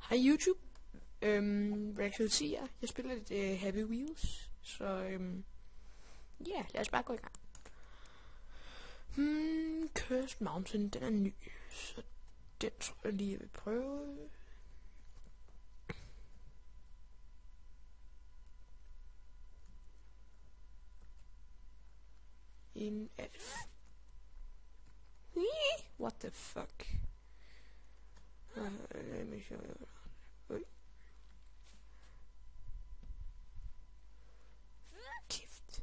Hej YouTube. Reaction 10. Jeg spiller lidt Happy Wheels. Så ja, lad os bare gå i gang. Cursed Mountain, den er ny. Så den tror jeg lige, jeg vil prøve. En alf. What the fuck? Lad mig se. Kæft.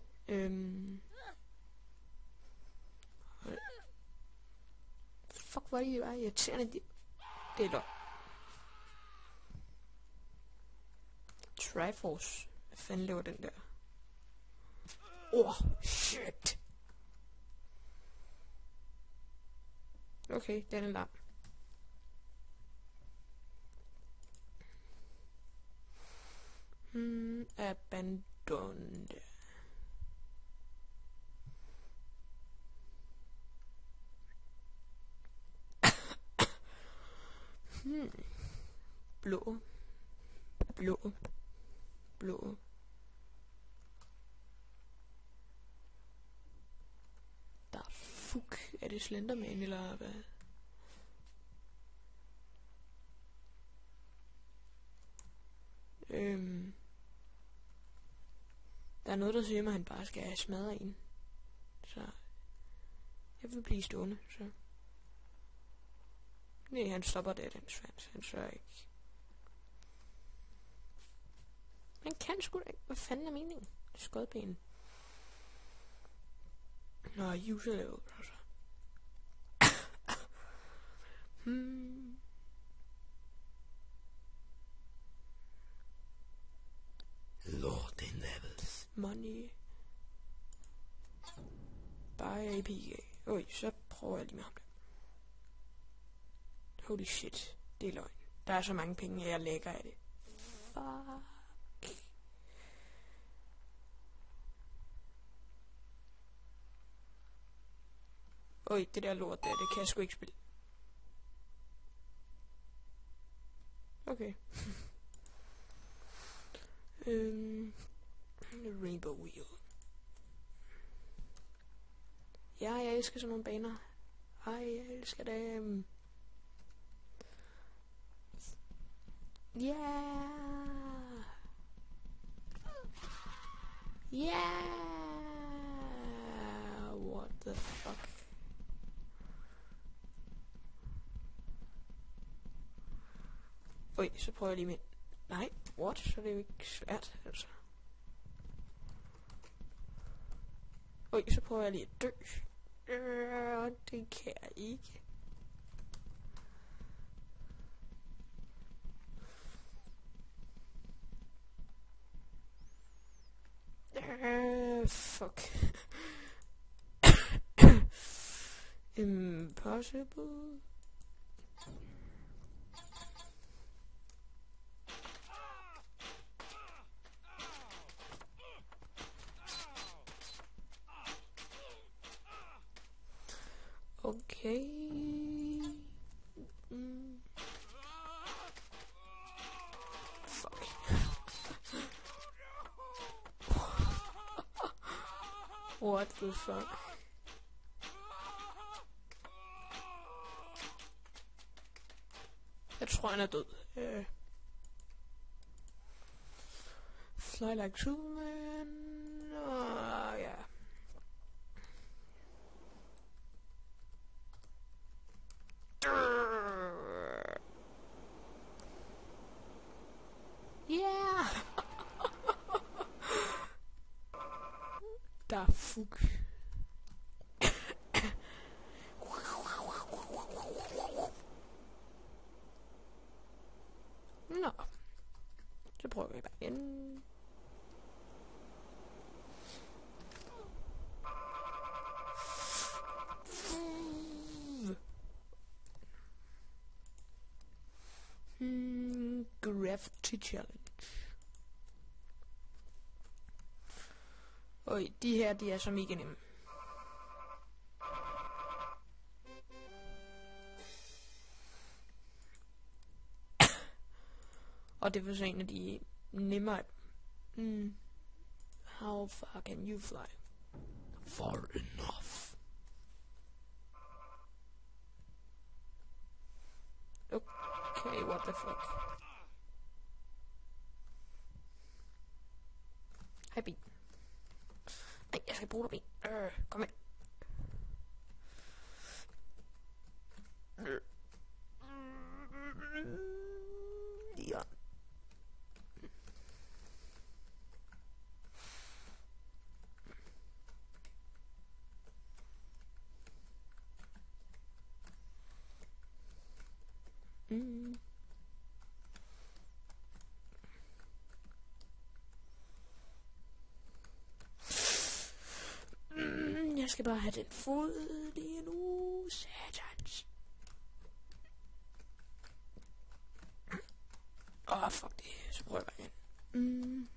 Fuck, hvor er det bare irriterende. Det er løg. Triforce. Hvad fanden laver den der? Shit. Okay, den er lang. Abandoned. Blå. Der er fuck. Er det Slenderman eller hvad? Der er noget, der siger mig, at han bare skal smadre en. Så jeg vil blive stående, så. Nej, han stopper der, den svans. Han sørger ikke. Han kan sgu da ikke. Hvad fanden er meningen? Skodben. Nå, user level, altså. Loading levels. Money. Bare APK. Så prøver jeg lige med ham der. Holy shit. Det er løgn. Der er så mange penge, jeg lægger af det. Fuck. Det der lort der, det kan jeg sgu ikke spille. Okay. Rainbow Wheel. Ja, jeg elsker sådan nogle baner. Ej, jeg elsker det. Yeah. What the fuck? Så prøver jeg lige med. Nej, what? Så er det jo ikke svært, altså. Så prøver jeg lige at dø. Det kan jeg ikke. Fuck. Impossible. Okay. Fuck. What the fuck? Jeg tror, han er død. Fly like Superman. Ja. Yeah. Der fuck. Nå. Så prøver vi bare igen. Gravity Challenge. Og de her, de er så mega nemme. Og det var så en af de nemmere. How far can you fly? Far enough. Okay, what the fuck? Hej, ben. Nej, jeg skal bruge dig, ben. Kom ind. Ja. Jeg skal bare have den fod lige nu. Satans. Fuck det. Så prøver jeg igen.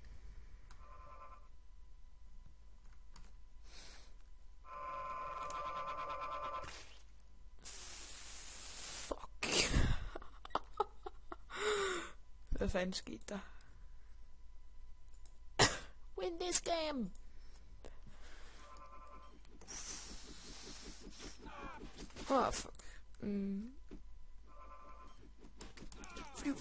Fuck. Hvad fanden skete der? Win this game! Fuck. Flyv.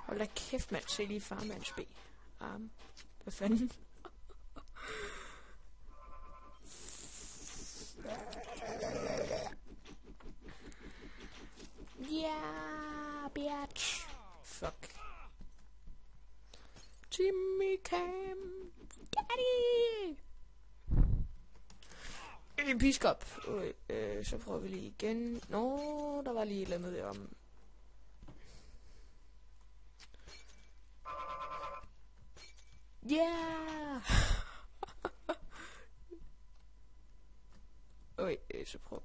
Hold da kæft, mand. Se lige farmands B. Hvad fanden? Yeah, bitch. Fuck. Jimmy Cam. Daddy. En biskop. Så prøver vi lige igen. Nå, der var lige et eller andet derom. Yeah. Så prøv.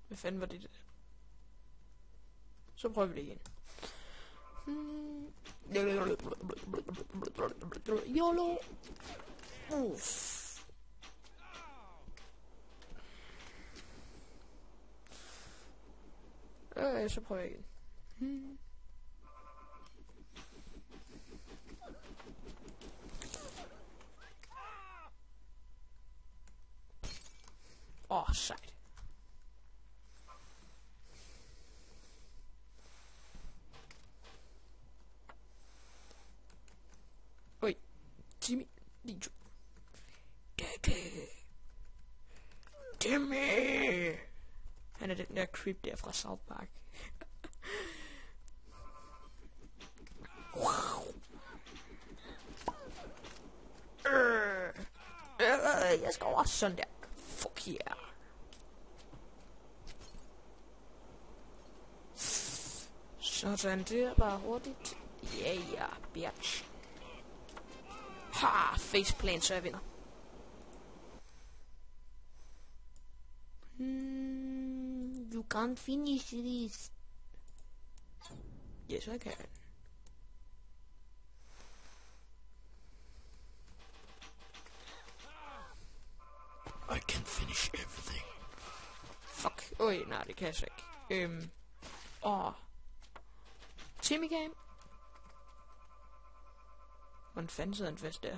Hvad fanden var det der? Så prøver vi det igen. YOLO. Så prøver jeg igen. Sejt. Jimmy. Jimmy. Han er den der creep der fra South Park. Jeg skal også sådan der. Fuck yeah. Sådan der, bare hurtigt. Yeah, bitch. Ha, faceplant, så jeg vinder. You can't finish this. Yes, I can. I can finish everything. Fuck. Nej, det kan jeg så ikke. Timmy Game. Hvordan fanden sidder han fast der?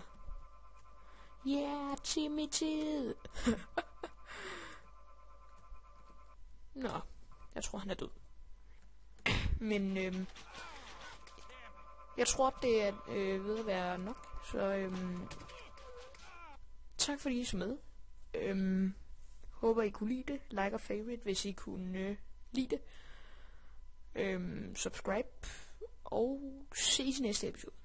Yeah, Timmy-tid. Nå, jeg tror han er død. Men jeg tror det er ved at være nok. Så tak fordi I så med. Håber I kunne lide det. Like og favorite hvis I kunne lide det. Subscribe. Og ses i næste episode.